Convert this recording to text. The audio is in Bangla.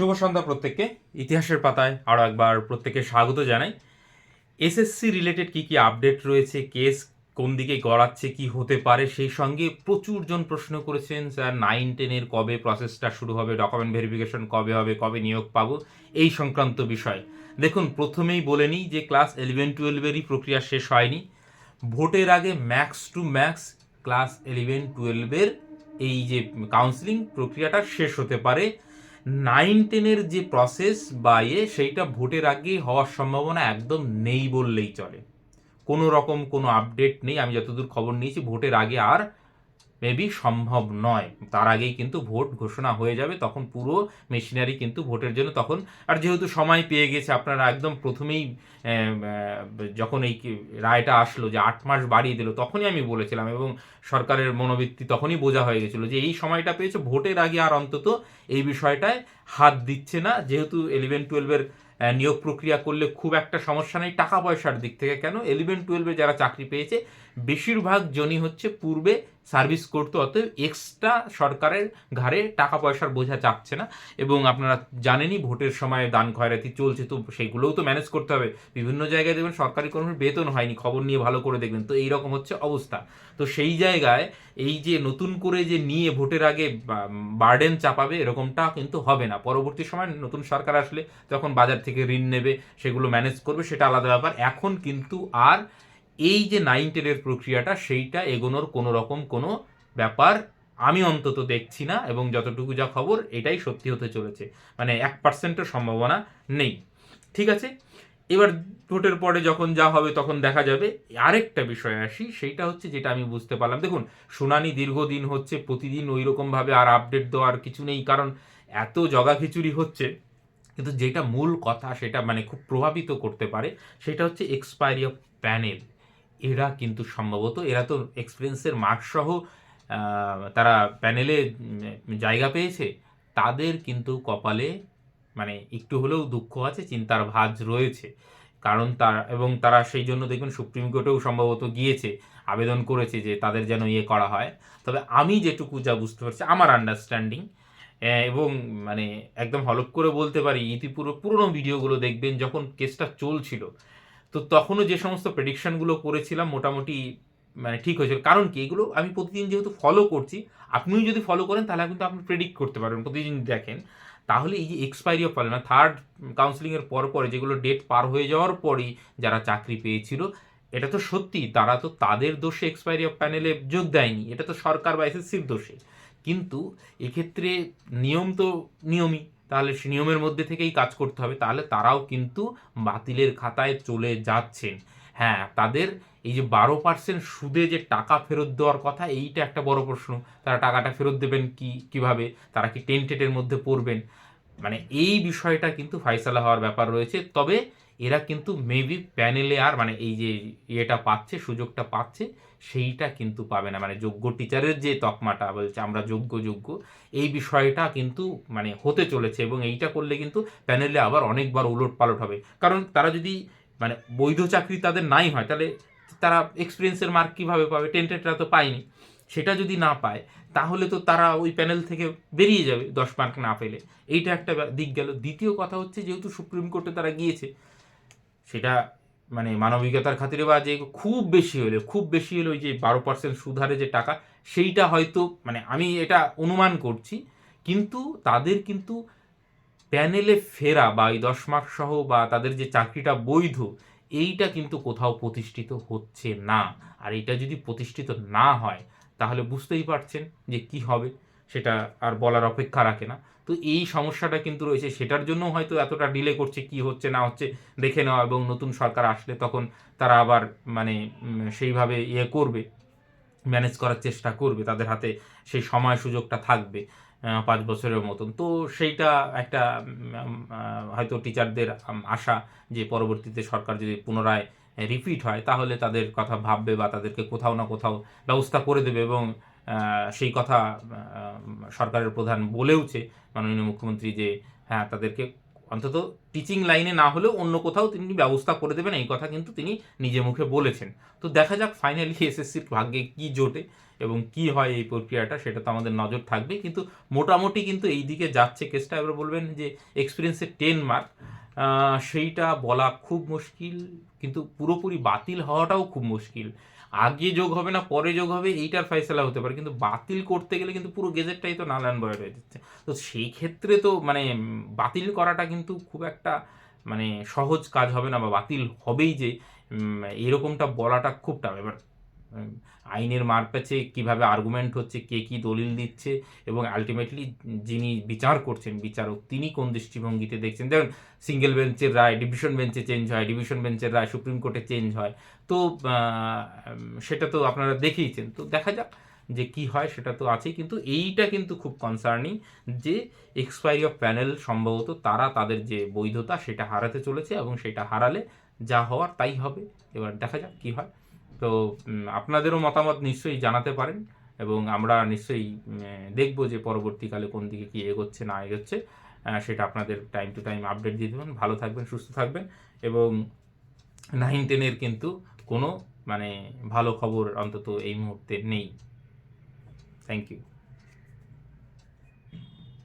শুভ সন্ধ্যা প্রত্যেককে। ইতিহাসের পাতায় আরও একবার প্রত্যেককে স্বাগত জানাই। এসএসসি রিলেটেড কি কি আপডেট রয়েছে, কেস কোন দিকে গড়াচ্ছে, কি হতে পারে, সেই সঙ্গে প্রচুর জন প্রশ্ন করেছেন স্যার 9-10-এর কবে প্রসেসটা শুরু হবে, ডকুমেন্ট ভেরিফিকেশন কবে হবে, কবে নিয়োগ পাবো, এই সংক্রান্ত বিষয়। দেখুন, প্রথমেই বলে নিই যে ক্লাস 11-12-এরই প্রক্রিয়া শেষ হয়নি। ভোটের আগে ম্যাক্স টু ম্যাক্স ক্লাস 11-12-এর এই যে কাউন্সিলিং প্রক্রিয়াটা শেষ হতে পারে। 9-10-এর যে প্রসেস বা সেইটা ভোটের আগে হওয়ার সম্ভাবনা একদম নেই বললেই চলে। কোনো রকম কোনো আপডেট নেই, আমি যতদূর খবর নিয়েছি ভোটের আগে আর মেবি সম্ভব নয়। তার আগেই কিন্তু ভোট ঘোষণা হয়ে যাবে, তখন পুরো মেশিনারি কিন্তু ভোটের জন্য তখন। আর যেহেতু সময় পেয়ে গেছে, আপনারা একদম প্রথমেই যখন এই রায়টা আসলো যে 8 মাস বাড়িয়ে দিল, তখনই আমি বলেছিলাম এবং সরকারের মনোবৃত্তি তখনই বোঝা হয়ে গেছিলো যে এই সময়টা পেয়েছে, ভোটের আগে আর অন্তত এই বিষয়টায় হাত দিচ্ছে না। যেহেতু 11-12-এর নিয়োগ প্রক্রিয়া করলে খুব একটা সমস্যা নেই টাকা পয়সার দিক থেকে। কেন, 11-12-এ যারা চাকরি পেয়েছে বেশিরভাগ জনই হচ্ছে পূর্বে সার্ভিস করতে, অতএব এক্সট্রা সরকারের ঘাড়ে টাকা পয়সার বোঝা চাপছে না। এবং আপনারা জানেনই ভোটের সময় দান খয়রাতি চলছে, তো সেইগুলোও তো ম্যানেজ করতে হবে। বিভিন্ন জায়গায় দেখবেন সরকারি কর্মীর বেতন হয়নি, খবর নিয়ে ভালো করে দেখবেন, তো এইরকম হচ্ছে অবস্থা। তো সেই জায়গায় এই যে নতুন করে যে নিয়ে ভোটের আগে বার্ডেন চাপাবে, এরকমটা কিন্তু হবে না। পরবর্তী সময় নতুন সরকার আসলে তখন বাজার থেকে ঋণ নেবে, সেগুলো ম্যানেজ করবে, সেটা আলাদা ব্যাপার। এখন কিন্তু আর এই যে 9-10-এর প্রক্রিয়াটা, সেইটা এগোনোর কোনো রকম কোনো ব্যাপার আমি অন্তত দেখছি না। এবং যতটুকু যা খবর, এটাই সত্যি হতে চলেছে, মানে 1%-ও সম্ভাবনা নেই। ঠিক আছে, এবার ভোটের পরে যখন যা হবে তখন দেখা যাবে। আরেকটা বিষয় আসি, সেইটা হচ্ছে যেটা আমি বুঝতে পারলাম, দেখুন শুনানি দীর্ঘদিন হচ্ছে, প্রতিদিন ওই রকমভাবে আর আপডেট দেওয়ার কিছু নেই, কারণ এত জগাখিচুড়ি হচ্ছে। কিন্তু যেটা মূল কথা, সেটা মানে খুব প্রভাবিত করতে পারে, সেটা হচ্ছে এক্সপায়ারি অফ প্যানেল। এরা কিন্তু সম্ভবত, এরা তো এক্সপিরিয়েন্সের মার্কসহ তারা প্যানেলে জায়গা পেয়েছে, তাদের কিন্তু কপালে মানে একটু হলেও দুঃখ আছে, চিন্তার ভাঁজ রয়েছে। কারণ তারা সেই জন্য দেখবেন সুপ্রিম কোর্টেও সম্ভবত গিয়েছে, আবেদন করেছে যে তাদের যেন করা হয়। তবে আমি যেটুকু যা বুঝতে পারছি, আমার আন্ডারস্ট্যান্ডিং, এবং মানে একদম হলপ করে বলতে পারি, পুরনো ভিডিওগুলো দেখবেন যখন কেসটা চলছিল, তো তখনও যে সমস্ত প্রেডিকশনগুলো করেছিলাম মোটামুটি মানে ঠিক হয়েছিল। কারণ কি, এগুলো আমি প্রতিদিন যেহেতু ফলো করছি, আপনিও যদি ফলো করেন তাহলে কিন্তু আপনি প্রেডিক্ট করতে পারবেন, প্রতিদিন দেখেন। তাহলে এই যে এক্সপায়ারি অফ প্যানেল, থার্ড কাউন্সিলিংয়ের পরে যেগুলো ডেট পার হয়ে যাওয়ার পরই যারা চাকরি পেয়েছিল, এটা তো সত্যি তারা তো তাদের দোষে এক্সপায়ারি অফ প্যানেলে যোগ দেয়নি, এটা তো সরকার বা এসএসসির দোষে। কিন্তু এক্ষেত্রে নিয়ম তো নিয়মই, তাহলে সে নিয়মের মধ্যে থেকেই কাজ করতে হবে, তাহলে তারাও কিন্তু বাতিলের খাতায় চলে যাচ্ছেন। হ্যাঁ, তাদের এই যে 12% সুদে যে টাকা ফেরত দেওয়ার কথা, এইটা একটা বড় প্রশ্ন। তারা টাকাটা ফেরত দেবেন কিভাবে, তারা কি টেন্টেটের মধ্যে পড়বেন, মানে এই বিষয়টা কিন্তু ফাইসালা হওয়ার ব্যাপার রয়েছে। তবে এরা কিন্তু মেবি প্যানেলে আর মানে এই যে পাচ্ছে, সুযোগটা পাচ্ছে, সেইটা কিন্তু পাবে না। মানে যোগ্য টিচারের যে তকমাটা বলছে আমরা যোগ্য, এই বিষয়টা কিন্তু মানে হতে চলেছে। এবং এইটা করলে কিন্তু প্যানেলে আবার অনেকবার উলট পালট হবে। কারণ তারা যদি মানে বৈধ চাকরি তাদের নাই হয়, তাহলে তারা এক্সপিরিয়েন্সের মার্ক কীভাবে পাবে, টেন্টেডরা তো পায়নি। সেটা যদি না পায়, তাহলে তো তারা ওই প্যানেল থেকে বেরিয়ে যাবে 10 মার্ক না পেলে। এইটা একটা দিক গেল। দ্বিতীয় কথা হচ্ছে, যেহেতু সুপ্রিম কোর্টে তারা গিয়েছে, সেটা মানে মানবিকতার খাতিরে বা যে খুব বেশি হলে ওই যে 12% সুধারে যে টাকা, সেইটা হয়তো মানে আমি এটা অনুমান করছি। কিন্তু তাদের কিন্তু প্যানেলে ফেরা বা এই 10 মার্ক সহ বা তাদের যে চাকরিটা বৈধ, এইটা কিন্তু কোথাও প্রতিষ্ঠিত হচ্ছে না। আর এটা যদি প্রতিষ্ঠিত না হয়, তাহলে বুঝতেই পারছেন যে কি হবে, সেটা আর বলার অপেক্ষা রাখে না। তো এই সমস্যাটা কিন্তু রয়েছে, সেটার জন্য হয়তো এতটা ডিলে করছে, কি হচ্ছে না হচ্ছে দেখে নেওয়া, এবং নতুন সরকার আসলে তখন তারা আবার মানে সেইভাবে করবে, ম্যানেজ করার চেষ্টা করবে, তাদের হাতে সেই সময় সুযোগটা থাকবে 5 বছরের মতন। তো সেইটা একটা হয়তো টিচারদের আশা যে পরবর্তীতে সরকার যদি পুনরায় রিপিট হয়, তাহলে তাদের কথা ভাববে বা তাদেরকে কোথাও না কোথাও ব্যবস্থা করে দেবে। এবং সেই কথা সরকারের প্রধান বলেওছে, মাননীয় মুখ্যমন্ত্রী, যে হ্যাঁ তাদেরকে অন্তত টিচিং লাইনে না হলেও অন্য কোথাও তিনি ব্যবস্থা করে দেবেন, এই কথা কিন্তু তিনি নিজে মুখে বলেছেন। তো দেখা যাক ফাইনালি এসএসসির ভাগ্যে কি জোটে এবং কি হয় এই প্রক্রিয়াটা সেটা তো আমাদের নজর থাকবে, কিন্তু মোটামুটি কিন্তু এই দিকে যাচ্ছে কেসটা। এবার বলবেন যে এক্সপিরিয়েন্সের 10 মার্ক, সেইটা বলা খুব মুশকিল, কিন্তু পুরোপুরি বাতিল হওয়াটাও খুব মুশকিল। আগে যোগ হবে না পরে যোগ হবে এইটার ফয়সালা হতে পারে, কিন্তু বাতিল করতে গেলে কিন্তু পুরো গেজেটটাই তো নাল অ্যান্ড ভয়েড হয়ে যাচ্ছে। তো সেই ক্ষেত্রে তো মানে বাতিল করাটা কিন্তু খুব একটা মানে সহজ কাজ হবে না, বা বাতিল হবেই যে এরকমটা বলাটা খুব টাফ। এবার আইনের মারপ্যাচে কীভাবে আর্গুমেন্ট হচ্ছে, কে কী দলিল দিচ্ছে, এবং আলটিমেটলি যিনি বিচার করছেন বিচারক তিনি কোন দৃষ্টিভঙ্গিতে দেখছেন। দেখুন, সিঙ্গেল বেঞ্চের রায় ডিভিশন বেঞ্চে চেঞ্জ হয়, ডিভিশন বেঞ্চের রায় সুপ্রিম কোর্টে চেঞ্জ হয়। তো সেটা তো আপনারা দেখেইছেন। তো দেখা যাক যে কি হয়, সেটা তো আছেই, কিন্তু এইটা কিন্তু খুব কনসার্নিং যে এক্সপায়ারি অফ প্যানেল সম্ভবত তারা তাদের যে বৈধতা সেটা হারাতে চলেছে, এবং সেটা হারালে যা হওয়ার তাই হবে। এবার দেখা যাক কি হয়। তো আপনাদেরও মতামত নিশ্চয়ই জানাতে পারেন, এবং আমরা নিশ্চয়ই দেখব যে পরবর্তীকালে কোন দিকে কি এগোচ্ছে না এগোচ্ছে, সেটা আপনাদের টাইম টু টাইম আপডেট দিয়ে দেবেন। ভালো থাকবেন, সুস্থ থাকবেন, এবং 9-10-এর কিন্তু কোনো মানে ভালো খবর অন্তত এই মুহূর্তে নেই। Thank you.